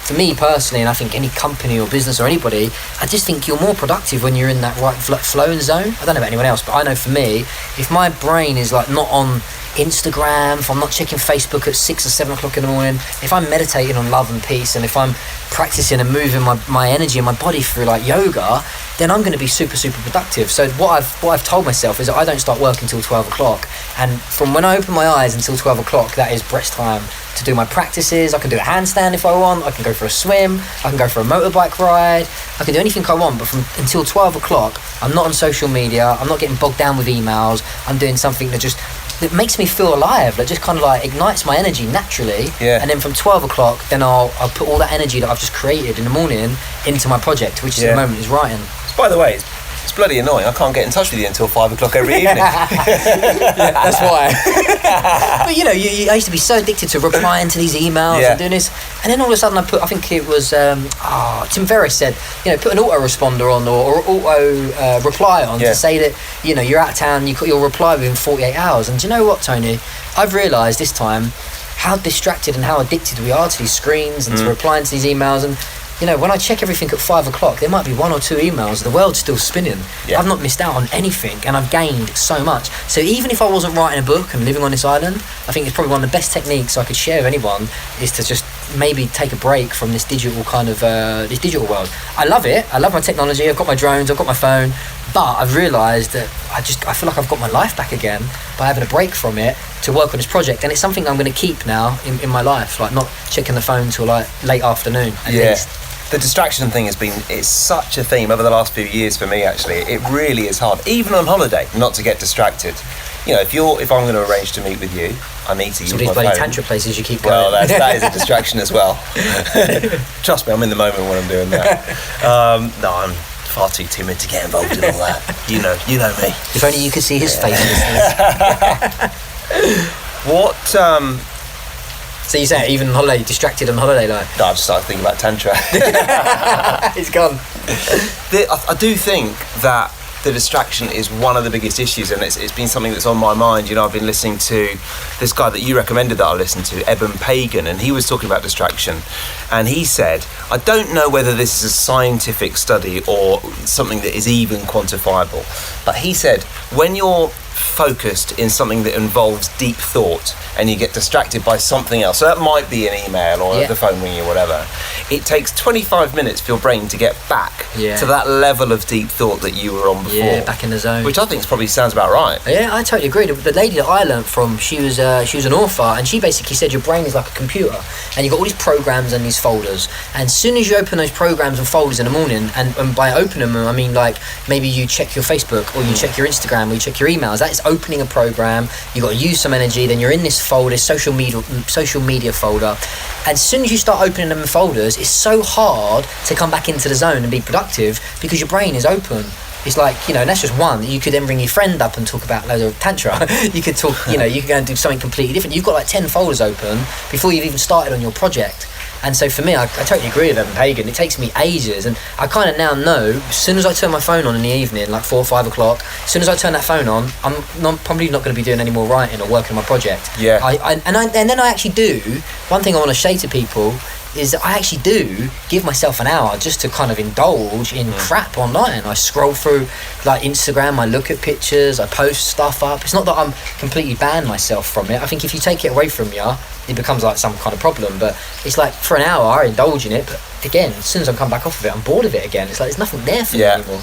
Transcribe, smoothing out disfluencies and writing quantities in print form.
for me personally, and I think any company or business or anybody, I just think you're more productive when you're in that right flow and zone. I don't know about anyone else, but I know for me, if my brain is like not on Instagram, if I'm not checking Facebook at 6 or 7 o'clock in the morning, if I'm meditating on love and peace, and if I'm practicing and moving my energy and my body through like yoga, then I'm going to be super productive. So what I've told myself is that I don't start work until 12 o'clock, and from when I open my eyes until 12 o'clock, that is Brett's time to do my practices. I can do a handstand if I want, I can go for a swim, I can go for a motorbike ride, I can do anything I want, but until 12 o'clock I'm not on social media, I'm not getting bogged down with emails, I'm doing something that makes me feel alive, that just kind of like ignites my energy naturally. And then from 12 o'clock, then I'll put all that energy that I've just created in the morning into my project, which at the moment is writing. By the way, it's bloody annoying. I can't get in touch with you until 5 o'clock every evening. That's why. But I used to be so addicted to replying to these emails and doing this, and then all of a sudden I think it was Tim Ferriss said, put an autoresponder on or auto reply on to say that you're out of town, you'll reply within 48 hours. And do you know what, Tony? I've realised this time how distracted and how addicted we are to these screens and to replying to these emails. And when I check everything at 5 o'clock, there might be 1 or 2 emails. The world's still spinning. I've not missed out on anything, and I've gained so much. So even if I wasn't writing a book and living on this island, I think it's probably one of the best techniques I could share with anyone is to just maybe take a break from this digital kind of this digital world. I love it. I love my technology. I've got my drones. I've got my phone. But I've realised that I feel like I've got my life back again by having a break from it to work on this project, and it's something I'm going to keep now in my life, like not checking the phone till like late afternoon at least. The distraction thing it's such a theme over the last few years for me, actually. It really is hard, even on holiday, not to get distracted. If I'm going to arrange to meet with you, I need to use my phone. Bloody tantra places you keep going. Well, that is a distraction as well. Trust me, I'm in the moment when I'm doing that. No, I'm far too timid to get involved in all that. You know me. If only you could see his face. What... So you say even holiday, distracted on holiday life? No, I just started thinking about tantra. It's gone. I do think that the distraction is one of the biggest issues, and it's been something that's on my mind. I've been listening to this guy that you recommended that I listen to, Eben Pagan, and he was talking about distraction, and he said, I don't know whether this is a scientific study or something that is even quantifiable, but he said when you're focused in something that involves deep thought and you get distracted by something else, so that might be an email or the phone ringing or whatever, it takes 25 minutes for your brain to get back to that level of deep thought that you were on before, back in the zone, which I think probably sounds about right. I totally agree. The lady that I learnt from, she was an author, and she basically said your brain is like a computer, and you've got all these programs and these folders, and as soon as you open those programs and folders in the morning, and by opening them I mean like maybe you check your Facebook or you check your Instagram or you check your emails, that is opening a program. You've got to use some energy, then you're in this folder, social media folder, and as soon as you start opening them folders, it's so hard to come back into the zone and be productive because your brain is open. It's like, and that's just one. You could then bring your friend up and talk about loads of tantra. You could talk, you could go and do something completely different. You've got like 10 folders open before you've even started on your project. And so for me, I totally agree with Evan Pagan. It takes me ages, and I kind of now know, as soon as I turn my phone on in the evening, like 4 or 5 o'clock, as soon as I turn that phone on, I'm probably not going to be doing any more writing or working on my project. And then I actually do, one thing I want to say to people is that I actually do give myself an hour just to kind of indulge in crap online. I scroll through like Instagram, I look at pictures, I post stuff up. It's not that I'm completely banned myself from it. I think if you take it away from you, it becomes like some kind of problem. But it's like for an hour I indulge in it, but again, as soon as I come back off of it, I'm bored of it again. It's like there's nothing there for me anymore.